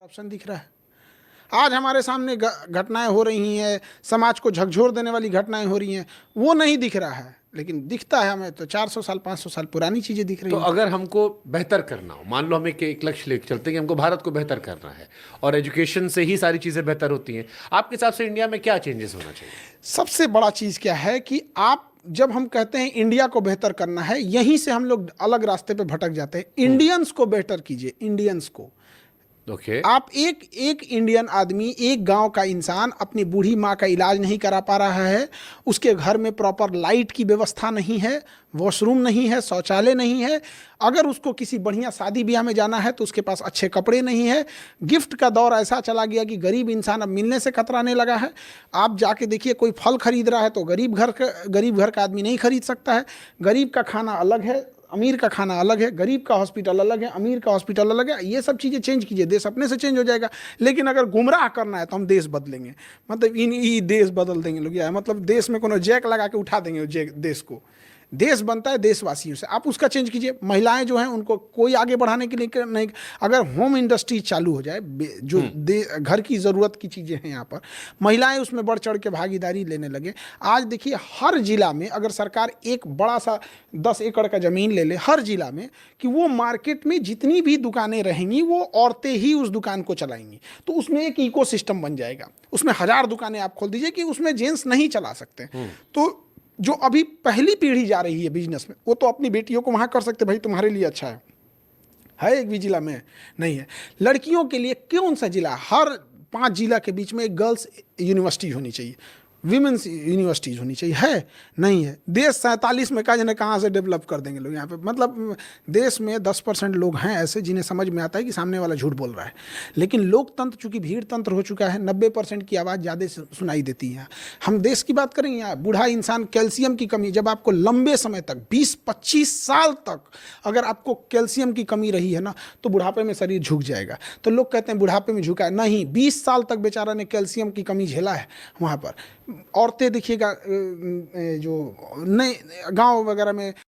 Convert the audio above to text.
Option दिख रहा है। आज हमारे सामने घटनाएं हो रही हैं, समाज को झकझोर देने वाली घटनाएं हो रही हैं, वो नहीं दिख रहा है, लेकिन दिखता है हमें तो 400 साल 500 साल पुरानी चीजें दिख रही तो हैं। अगर हमको बेहतर करना हो, मान लो हमें एक लक्ष्य लेकर चलते हैं कि हमको भारत को बेहतर करना है और एजुकेशन से ही सारी चीज़ें बेहतर होती हैं, आपके हिसाब से इंडिया में क्या चेंजेस होना चाहिए? सबसे बड़ा चीज क्या है कि आप जब हम कहते हैं इंडिया को बेहतर करना है, यहीं से हम लोग अलग रास्ते पे भटक जाते हैं। इंडियंस को बेहतर कीजिए, इंडियंस को। ओके। आप एक एक इंडियन आदमी, एक गांव का इंसान अपनी बूढ़ी माँ का इलाज नहीं करा पा रहा है, उसके घर में प्रॉपर लाइट की व्यवस्था नहीं है, वॉशरूम नहीं है, शौचालय नहीं है, अगर उसको किसी बढ़िया शादी ब्याह में जाना है तो उसके पास अच्छे कपड़े नहीं है। गिफ्ट का दौर ऐसा चला गया कि गरीब इंसान अब मिलने से कतराने लगा है। आप जाके देखिए, कोई फल खरीद रहा है तो गरीब घर का आदमी नहीं खरीद सकता है। गरीब का खाना अलग है, अमीर का खाना अलग है, गरीब का हॉस्पिटल अलग है, अमीर का हॉस्पिटल अलग है। ये सब चीज़ें चेंज कीजिए, देश अपने से चेंज हो जाएगा। लेकिन अगर गुमराह करना है तो हम देश बदलेंगे, मतलब इन देश बदल देंगे लोग, या मतलब देश में कोनो जैक लगा के उठा देंगे देश को। देश बनता है देशवासियों से, आप उसका चेंज कीजिए। महिलाएं जो हैं उनको कोई आगे बढ़ाने के लिए नहीं, अगर होम इंडस्ट्री चालू हो जाए, जो घर की ज़रूरत की चीज़ें हैं यहाँ पर, महिलाएं उसमें बढ़ चढ़ के भागीदारी लेने लगे। आज देखिए, हर जिला में अगर सरकार एक बड़ा सा 10 एकड़ का ज़मीन ले ले हर जिला में, कि वो मार्केट में जितनी भी दुकानें रहेंगी वो औरतें ही उस दुकान को चलाएंगी, तो उसमें एक इकोसिस्टम बन जाएगा। उसमें 1000 दुकानें आप खोल दीजिए कि उसमें जेंट्स नहीं चला सकते। तो जो अभी पहली पीढ़ी जा रही है बिजनेस में, वो तो अपनी बेटियों को वहाँ कर सकते, भाई तुम्हारे लिए अच्छा है। एक भी जिला में नहीं है। लड़कियों के लिए कौन सा जिला, हर 5 जिला के बीच में एक गर्ल्स यूनिवर्सिटी होनी चाहिए, विमेंस यूनिवर्सिटीज होनी चाहिए, है नहीं है। देश 47 में का जने कहाँ से डेवलप कर देंगे लोग यहाँ पे। मतलब देश में 10% लोग हैं ऐसे जिन्हें समझ में आता है कि सामने वाला झूठ बोल रहा है, लेकिन लोकतंत्र चूंकि भीड़ तंत्र हो चुका है, 90% की आवाज़ ज़्यादा सुनाई देती है। हम देश की बात करें, यहाँ बूढ़ा इंसान, कैल्शियम की कमी, जब आपको लंबे समय तक 20-25 साल तक अगर आपको कैल्शियम की कमी रही है ना, तो बुढ़ापे में शरीर झुक जाएगा। तो लोग कहते हैं बुढ़ापे में झुका है, नहीं, 20 साल तक बेचारा ने कैल्शियम की कमी झेला है वहाँ पर। औरतें देखिएगा, जो नए गांव वगैरह में